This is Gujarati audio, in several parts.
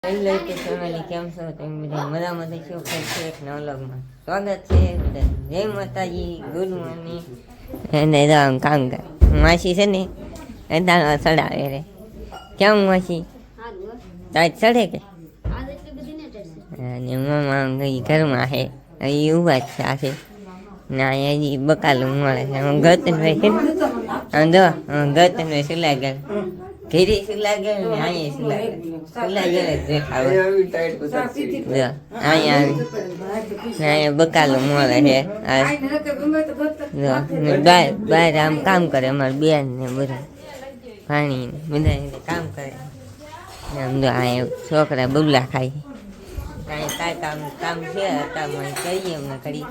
હેલો ફેમિલી, કેમ છો તમે બધા? મજામાં છો? છે એક નવા વ્લોગમાં સ્વાગત છે બધા. જય માતાજી, ગુડ મોર્નિંગ. અને આમ કામ કર માસી છે ને દાણા ચડાવે રે. કેમ માસી તાજ ચડે કે? અને મામા ગઈ ઘરમાં છે, અહીં ઊભા જ છે આખે ના હજી બકાલું મળે છે. હું ગતનભાઈ છે ને જો ગતનભાઈ સુલા ગયેલ ઘેરી સુલા ગયેલ ને અહીંયા સુલા ગયેલ સુલા ગયેલ અહીંયા બકાલું મળે છે. બહાર આમ કામ કરે અમારે બેન ને બધા પાણી બધા કામ કરે. આમ જો અહીંયા છોકરા બબલા ખાય કાંઈ કામ છે અત્યારમાં કરીએ અમને કરી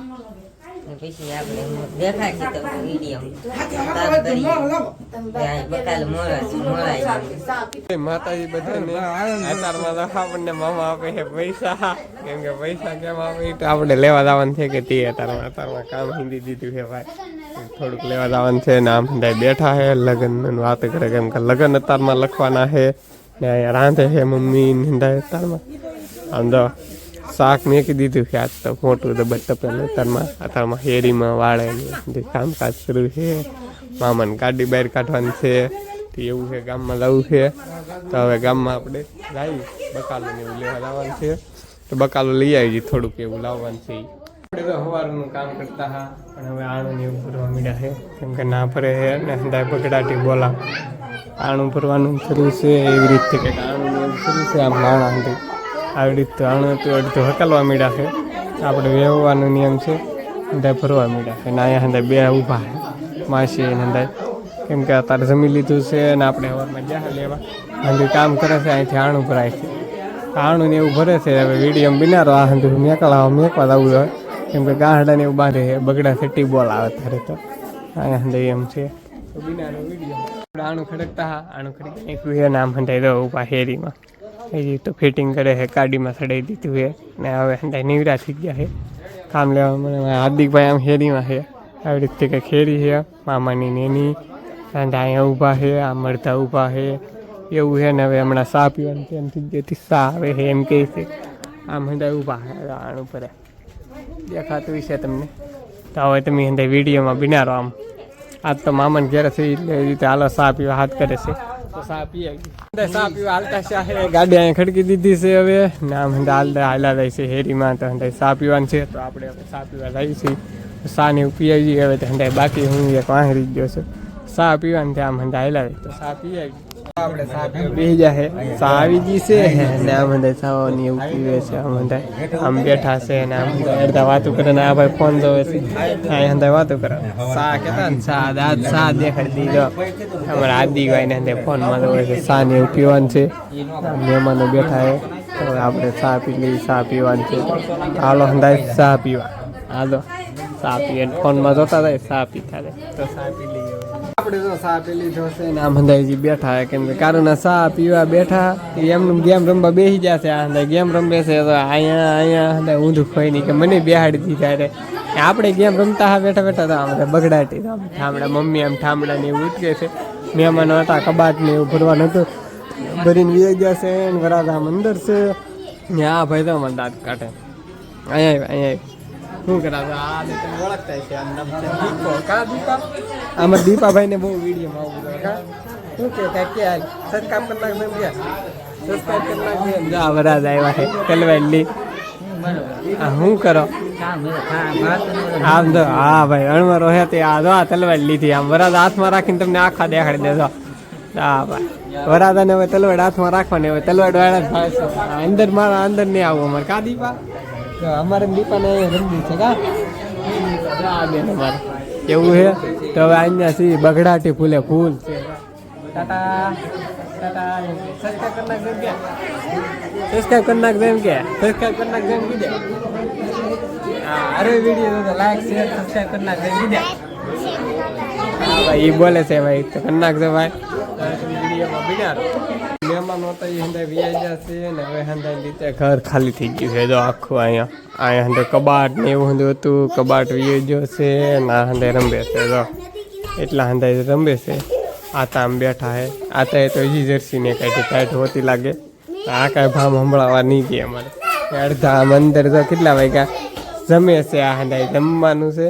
પછી આપણે દેખાડશે તો વિડીયો કામ કરીએ. બકાલ મોળાય માતાજી બધાને અત્યારમાં તો આપણને મામા આપે છે પૈસા, કેમ કે પૈસા કેમ આપે તો આપણે લેવા જવાનું છે કે તે અત્યારમાં કામ હિન્દી દીધું છે ભાઈ, થોડુંક લેવા જવાનું છે ને આમ બેઠા છે લગ્ન વાત કરે, કેમ કે લગ્ન અત્યારમાં લખવાના છે ને અહીંયા રાંધે છે મમ્મી નિંદાય અત્યારમાં. આમ જો શાક મેકી દીધું છે આજ તો મોટું દબત તપેલું અત્યારમાં હેરીમાં વાળે ને કામકાજ શરૂ છે. મામાને ગાડી બહાર કાઢવાની છે તો એવું છે, ગામમાં જવું છે તો હવે ગામમાં આપણે લાવી બકાલું ને એવું લેવા લાવવાનું છે તો બકાલું લઈ આવી થોડુંક એવું લાવવાનું છે. આપણે તો સવારનું કામ કરતા હા પણ હવે આણું ને એવું ભરવા માંડ્યા છે, કેમ કે ના ભરે છે ને દાય બગડાટી બોલા આણું ભરવાનું શરૂ છે. એવી રીતે કંઈક આણું ને એવું શરૂ છે. આમ નાણાં આવી રીતે આણું હતું અડધું હકાલવા માંડ્યા છે. આપણે વ્યવહારનો નિયમ છે દાય ભરવા માંડ્યા છે ને અહીંયા હંદાય બે ઊભા છે માસી ને હંદાય, કેમ કે અત્યારે જમી લીધું છે ને આપણે સવારમાં જ્યાં લેવા હંધી કામ કરે છે. અહીંથી આણું ભરાય છે, આણું ને એવું ભરે છે. હવે વિડીયો બિનારો આ હંધી મેકવા જવું હોય, કેમ કે ગાંડા ને એવું બાંધે છે બગડા સેટી બોલ આવે ત્યારે તો અહીંયા હંધાઈ એમ છે તો બિનારો વિડીયો આપણે આણું ખડકતા હા આણું ખડકી નાખ્યું છે. નામ હંધાઈ દો ઊભા હેરીમાં હજી તો ફિટિંગ કરે છે, ગાડીમાં ચડાવી દીધું છે ને હવે હંધાઈ નીવરા થઈ ગયા છે કામ લેવા. મને હાર્દિકભાઈ આમ હેરીમાં છે આવી રીતે કંઈક હેરી છે મામાની નેની અહીંયા ઊભા છે, આ મરધા ઊભા છે એવું છે ને. હવે હમણાં ચા પીવાનું કેમ થઈ ગઈ ચા આવે છે એમ કહે છે. આમ હંધાઈ ઊભા છે આણું ભરે દેખાતું છે તમને તો હવે તમે હંધાઈ વિડીયોમાં બિનારો. આમ આજ તો મામાને ઘેરે છે એટલે એ રીતે હાલો ચા પીવા હાથ કરે છે તો ચા પીએ ચા પીવા હાલતા છે. ગાડી અહીંયા ખડકી દીધી છે હવે ને આમ હંધા હાલા જાય છે હેરીમાં તો હંધાઈ ચા પીવાનું છે તો આપણે હવે ચા પીવા જઈએ છીએ. ચા ને પી આવી હવે તો હંધાઈ બાકી હું એક વાંહરી ગયો છું ચા પીવાનું ત્યાં આમ હંધા હાલા તો ચા પી આવી આપણે ચા પીવા બેસી જાય ચા આવી ગઈ છે ને આમ હંધાઈ ચાવાની એવું પીવે છે. આમ હંધાઈ આમ બેઠા છે ને આમ અડધા વાતું કરે ને આ ભાઈ ફોન જોવે છે અહીંયા હંધાઈ વાતું કરે. ચા કહેતા ને ચા દાદ ચા દેખાડી દીધો અમારા આદિભાઈ ને હંધાઈ ફોનમાં જોવે છે. ચા ને એવું પીવાનું છે, મહેમાનો બેઠા છે તો આપણે ચા પી લઈએ. ચા પીવાનું છે હાલો હંધાઈ ચા પીવા હાલો ચા પીએ ફોનમાં જોતા થાય ચા પીતા થાય તો ચા પી લઈએ. આપણે તો ચા પી લીધો છે ને આમ હંધાઈ બેઠા કેમ કે કારુના ચા પીવા બેઠા એમનું ગેમ રમવા બેસી જશે. આ હંધાઈ ગેમ રમે છે તો અહીંયા હંધાઈ ઊંધું ખોઈ નહીં કે મને બેહાડી દીધા રે. આપણે ગેમ રમતા હા બેઠા બેઠા તો આમ બગડાટી ઠામડા મમ્મી આમ ઠામડા ને એવું ઉઠકે છે. મહેમાનો હતા કબાટ ને એવું ભરવાનું હતું ભરીને વી ગયા છે ને વરાદા આમ અંદર છે ને આ ભાઈ તો અમારે દાંત કાઢે અહીંયા શું કરાવે આ ઓળખતા છે આમાં દીપાભાઈ ને બહુ વિડીયોમાં આવું શું કે સબસ્ક્રાઈબ કરી નાખ સબસ્ક્રાઈબ કરી નાખ વરાદ આવ્યા છે તલવાલી શું કરો આમ તો હા ભાઈ અણવરો હે તે આ જો આ તલવાર લીધી આમ વરાદ હાથમાં રાખીને તમને આખા દેખાડી દેજો. હા ભાઈ વરાદાને હવે તલવાડ હાથમાં રાખવાની હવે તલવાડ વાળા અંદર મારા અંદર નહીં આવું અમારે કા દીપા અમારે દીપાને રમવી છે કા બેન અમારે એવું છે તો હવે અહીંયા સી બગડાટી ફૂલે ફૂલ છે. ટાટા ટાટા સબસ્ક્રાઈબ કરી નાખ જેમ કે સબસ્ક્રાઈબ કરી નાખ જેમ કે સબસ્ક્રાઈબ કરી નાખ જેમ કીધે હા અરે વિડીયો તો લાઈક શેર સબસ્ક્રાઈબ કરી નાખ જેમ કીધે. હા ભાઈ એ બોલે છે ભાઈ તો કરી નાખજો ભાઈ વિડીયોમાં બિનારો. મહેમાનો હતા એ હંધાઈ વ્યાજ્યા છે ને હવે હંધાઈ રીતે ઘર ખાલી થઈ ગયું છે. જો આખું અહીંયા હંધાઈ કબાટ ને એવું હંધું હતું કબાટ વ્યાજ્યો છે ને આ હંધાઈ રમે છે. જો એટલા હંધાઈ રમે છે. આતા આમ બેઠા હે આતા તો હજી જર્સી ને કાંઈ ટાઈટ હોતી લાગે આ કાંઈ ભામ સંભળાવવા નહીં દે અમારે અડધા આમ અંદર તો કેટલા વાગ્યા જમે છે આ હંધાઈ જમવાનું છે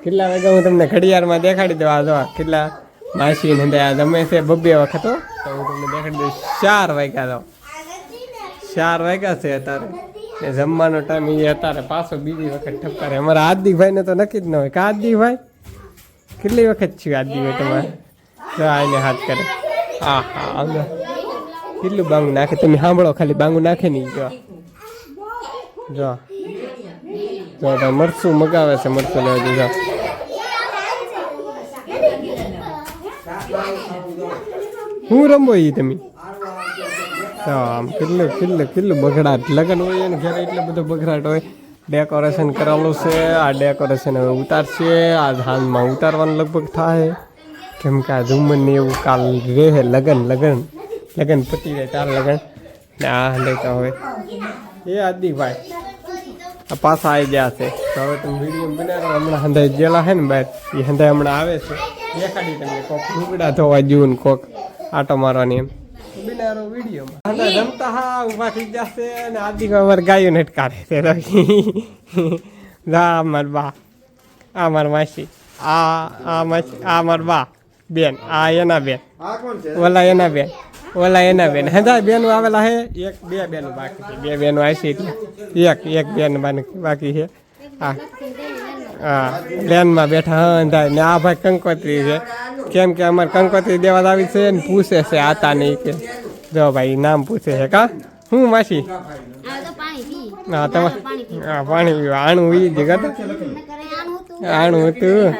કેટલા વાગ્યા હું તમને ઘડિયાળમાં દેખાડી દઉં આ જો કેટલા માસી હંધાઈ આ જમે છે બબ્બે વખત તો હું તમને દેખાડી દઉં 4 વાગ્યા તો 4 વાગ્યા છે અત્યારે ને જમવાનો ટાઈમ એ અત્યારે પાછો બીજી વખત ઠપકારે અમારા હાર્દિકભાઈને તો નક્કી જ ન હોય કે હાર્દિકભાઈ કેટલી વખત થયું હાર્દિકભાઈ તમારે જો આને હાથ કરે હા હા આવજો કેટલું બાંગુ નાખે તમે સાંભળો ખાલી બાંગુ નાખે નહીં જો તો મરચું મગાવે છે મરચું લેવા જો હું રમવો એ તમે આમ કેટલું બગડાટ લગન હોય ને ઘરે એટલે બધો બગડાટ હોય ડેકોરેશન કરેલું છે આ ડેકોરેશન હવે ઉતારશે આ હાલમાં ઉતારવાનું લગભગ થાય કેમ કે આ ઝુમ્મર ને એવું કાલ રહે લગન પતી જાય તાર લગન ને આ લેતા હવે એ આદિભાઈ આ પાછા આવી ગયા છે તો હવે તમે વિડીયો બનાવો હમણાં હંધાઈ ગયેલા છે ને બહાર એ હંધાઈ હમણાં આવે છે દેખાડી તમને કોક લુગડા ધોવા જેવું ને કોક આટો મારવાની એમ બિનારો વિડીયોમાં હંધા જમતા હા ઊભા થઈ જશે અને આદિભાઈ અમારે ગાયો નટકારે છે જા માર બા આ માર માસી આ માસી આ માર બા બેન આ એના બેન ઓલા એના બેન હંધા બેનો આવેલા હે બે બેનો બાકી છે બે બેનો આવી છે એટલે એક બેન બાકી છે હા પ્લેનમાં બેઠા હંધા ને આ ભાઈ કંકોત્રી છે કેમ કે અમારે કંકોત્રી દેવા આવી છે ને પૂછે છે આતા નહીં કે જો ભાઈ નામ પૂછે છે કા હું માસી હા તમારે હા પાણી પીવા આણું ઈ જગત આણું હતું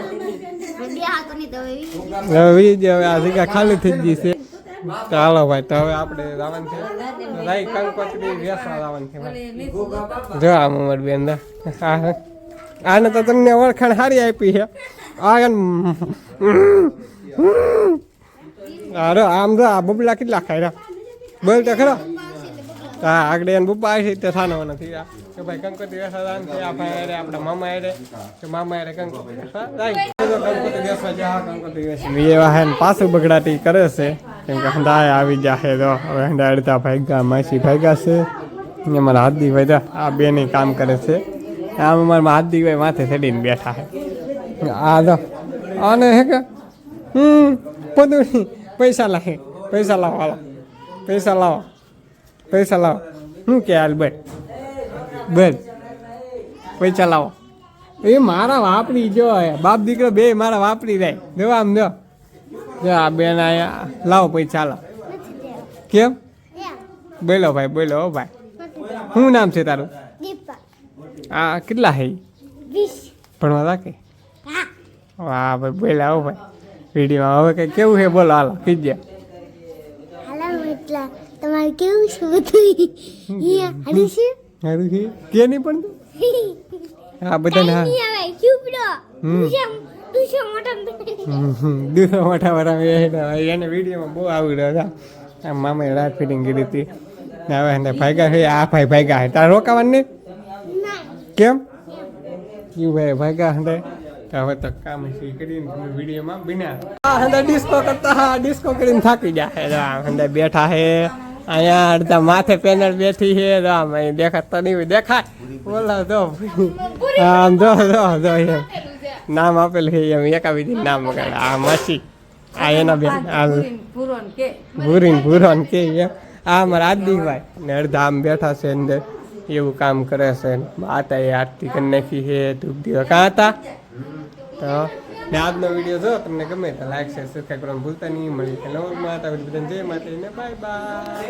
હવે આ જગ્યા ખાલી થઈ ગઈ છે ચાલો ભાઈ તો હવે આપણે જવાનું છે રાઈ કંકોત્રી વેસવા જવાનું છે જો આમ અમાર બેન આને તો તમને ઓળખાણ સારી આપી છે અરે આમ જો આ બબલા કેટલા ખાય બોલ તો ખરો હા આગળ એને બપ્પા આવી છે તે થાનો નથી કે ભાઈ કંકોત્રી વેસવા જવાનું છે આ ભાઈ અરે આપણા મામા અરે કે મામા અરે કંકોત્રી વેસવા એવા હે પાછું બગડાટી કરે છે કેમ કે હંધાય આવી જાય તો હવે હંધા અડધા ભાગ્યા માસી ભાગ્યા છે અમારા હાર્દિકભાઈ આ બે ની કામ કરે છે આમ અમારા હાર્દિકભાઈ માથે ચડીને બેઠા છે આ તો આને હે કે બધું પૈસા લાવો હાલો પૈસા લાવો શું કે હાલ બસ પૈસા લાવો એ મારા વાપરી જો બાપ દીકરો બે મારા વાપરી જાય જો આમ જો આ બેન આયા લાવો પૈસા લાવો કેમ બોલો ભાઈ શું નામ છે તારું આ કેટલા હે ભણવા રાખે વાહ ભાઈ બોલા હો ભાઈ વિડીયોમાં હવે કઈ કેવું છે બોલો હાલો કીજે તમારે કેવું છે બધું સારું છે કે નહીં પણ હા બધાને હા દૂસરો મોટા વાળા એને વિડીયોમાં બહુ આવડ્યો હતા આમ મામાએ રાત ફિટિંગ કરી હતી હવે એને ભાગ્યા છે આ ભાઈ ભાગ્યા છે તારે રોકાવાનું નહીં કેમ યુ ભાઈ ભાગ્યા હંડે તો હવે તો કામ છે કરીને તમે વિડીયોમાં બિના હંડે ડિસ્કો કરતા હા ડિસ્કો કરીને થાકી જાય હંડે બેઠા છે અહીંયા અડધા માથે પેનલ બેઠી છે આમ દેખાતા નહીં દેખાય બોલો તો આમ જો એમ નામ આપેલું છે એમ એકાબીજી નામ વગાડે આ માસી આ એના બેન આ ભૂરોન કે એમ આ મારા હાર્દિકભાઈ ને અડધા આમ બેઠા છે અંદર એવું કામ કરે છે આતા એ આરતી કરી નાખી છે ધૂપ દીવા કાં હતા તો ને આજનો વિડીયો જો તમને ગમે તો લાઈક શેર સબસ્ક્રાઈબ કરવાનું ભૂલતા નહીં મળી નવું માતા બધાને જય માતા બાય બાય.